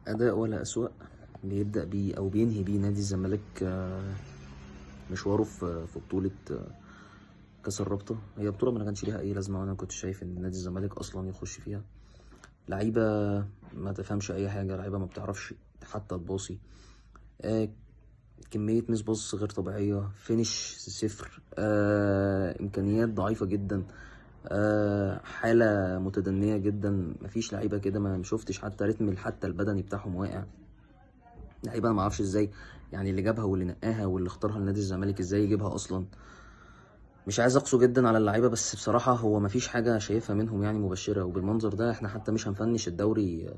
أداء ولا أسوأ بيبدأ بيه أو بينهي بيه نادي الزمالك مشواره في بطولة كأس الرابطة. هي بطولة ما كانش ليها أي لازمة، وأنا كنت شايف إن نادي الزمالك أصلا يخش فيها. لعيبة ما تفهمش أي حاجة، لعيبة ما بتعرفش حتى تباصي، آه، كمية ميس باص غير طبيعية، فينش صفر، إمكانيات ضعيفة جدا، حالة متدنية جدا. مفيش لعيبة كده، ما شفتش حتى رتم حتى البدني بتاعهم واقع. لعيبه انا ما اعرفش ازاي، يعني اللي جابها واللي نقاها واللي اختارها لنادي الزمالك ازاي يجيبها اصلا. مش عايز اقسو جدا على اللعيبه، بس بصراحه هو ما فيش حاجه شايفها منهم يعني مبشره، وبالمنظر ده احنا حتى مش هنفنش الدوري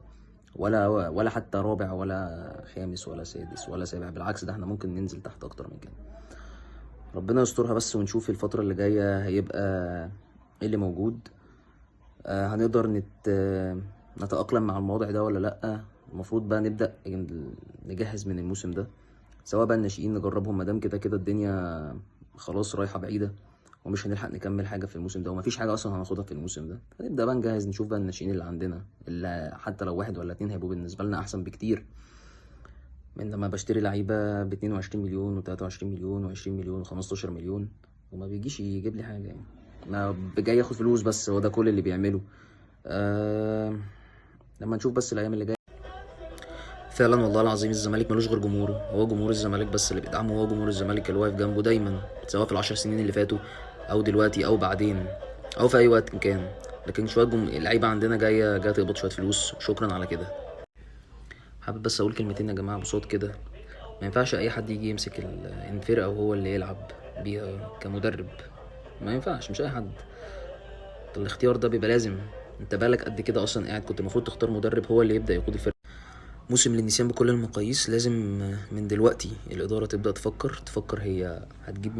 ولا حتى رابع ولا خامس ولا سادس ولا سابع. بالعكس، ده احنا ممكن ننزل تحت اكتر من كده. ربنا يسترها بس، ونشوف الفتره اللي جايه هيبقى ايه اللي موجود. هنقدر نتأقلم مع الموضوع ده ولا لأ. المفروض بقى نبدأ نجهز من الموسم ده، سواء بقى الناشئين نجربهم، مادام كده كده الدنيا خلاص رايحة بعيدة ومش هنلحق نكمل حاجة في الموسم ده، ومفيش حاجة أصلا هناخدها في الموسم ده. هنبدأ بقى نجهز، نشوف بقى الناشئين اللي عندنا، اللي حتى لو واحد ولا اتنين هيبقوا بالنسبة لنا أحسن بكتير من لما بشتري لعيبة ب22 مليون و23 مليون و20 مليون و15 مليون وما بيجيش يجيب لي حاجة. يعني ما جاي ياخد فلوس بس، هو ده كل اللي بيعمله. لما نشوف بس الأيام اللي جاية. فعلا والله العظيم الزمالك ملوش غير جمهوره، هو جمهور الزمالك بس اللي بيدعمه، هو جمهور الزمالك اللي واقف جنبه دايما، سواء في ال10 سنين اللي فاتوا او دلوقتي او بعدين او في اي وقت كان. لكن شويه اللعيبه عندنا جايه تقبض شويه فلوس وشكرا على كده. حابب بس اقول كلمتين يا جماعه بصوت كده. ما ينفعش اي حد يجي يمسك الفرقه وهو اللي يلعب بيها كمدرب. ما ينفعش، مش اي حد. الاختيار ده بيبقى لازم. انت بالك قد كده اصلا قاعد، كنت المفروض تختار مدرب هو اللي يبدا يقود الفرقه. موسم للنسيان بكل المقاييس. لازم من دلوقتي الإدارة تبدأ تفكر هي هتجيب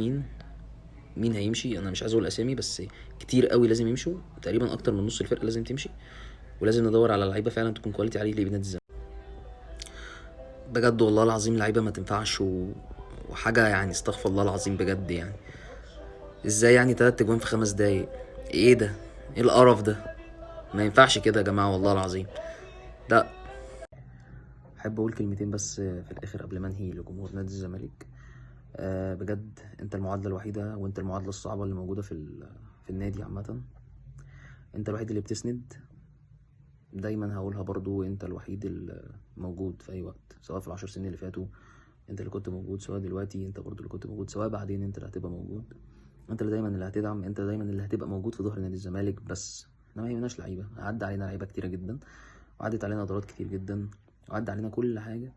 مين هيمشي. أنا مش عايز أقول أسامي، بس كتير قوي لازم يمشوا، تقريبا أكتر من نص الفرقة لازم تمشي. ولازم ندور على لعيبة فعلا تكون كواليتي عالية لنادي الزمالك. بجد والله العظيم لعيبة ما تنفعش وحاجة يعني استغفر الله العظيم بجد. يعني ازاي يعني 3 اجوان في 5 دقايق؟ ايه ده؟ ايه القرف ده؟ ما ينفعش كده يا جماعة والله العظيم. لا. احب اقول كلمتين بس في الاخر قبل ما انهي لجمهور نادي الزمالك. بجد انت المعادله الوحيده، وانت المعادله الصعبه اللي موجوده في النادي عامه. انت الوحيد اللي بتسند. دايما هقولها برضو، انت الوحيد اللي موجود في اي وقت، سواء في ال10 سنين اللي فاتوا انت اللي كنت موجود، سواء دلوقتي انت برضو اللي كنت موجود، سواء بعدين انت اللي هتبقى موجود. انت اللي دايما اللي هتدعم، انت دايما اللي هتبقى موجود في ظهر نادي الزمالك. بس احنا ما يهمناش لعيبه، عدى علينا لعيبه كتيره جدا، وعدت علينا ادارات كتير جدا، وعدى علينا كل حاجه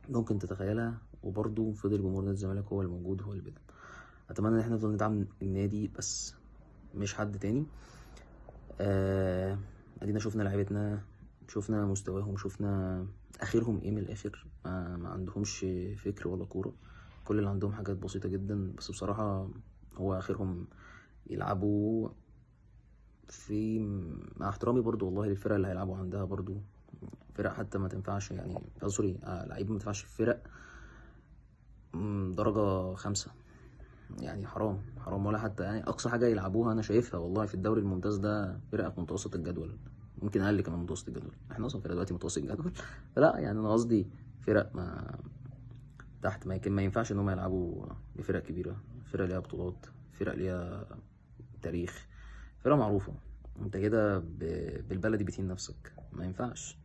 ممكن تتخيلها، وبرضه فضل جمهور نادي الزمالك هو اللي موجود، هو اللي بيدعم. اتمنى ان احنا نفضل ندعم النادي بس، مش حد تاني. ادينا شفنا لعيبتنا، شفنا مستواهم، شفنا اخرهم ايه من الاخر. ما عندهمش فكر ولا كوره. كل اللي عندهم حاجات بسيطه جدا، بس بصراحه هو اخرهم يلعبوا في، مع احترامي برضو والله للفرق اللي هيلعبوا عندها، برضو فرق حتى ما تنفعش، يعني سوري، لعيبه ما تنفعش في فرق درجة 5. يعني حرام حرام، ولا حتى يعني أقصى حاجة يلعبوها أنا شايفها والله في الدوري الممتاز ده فرقة في متوسط الجدول، ممكن أقل كمان من متوسط الجدول. إحنا أصلا فرقة دلوقتي متوسط الجدول. لا يعني أنا قصدي فرق ما تحت، ما ينفعش إن هم يلعبوا بفرق كبيرة، فرق ليها بطولات، فرق ليها تاريخ، فرقة معروفة. أنت كده بالبلدي بتهين نفسك، ما ينفعش.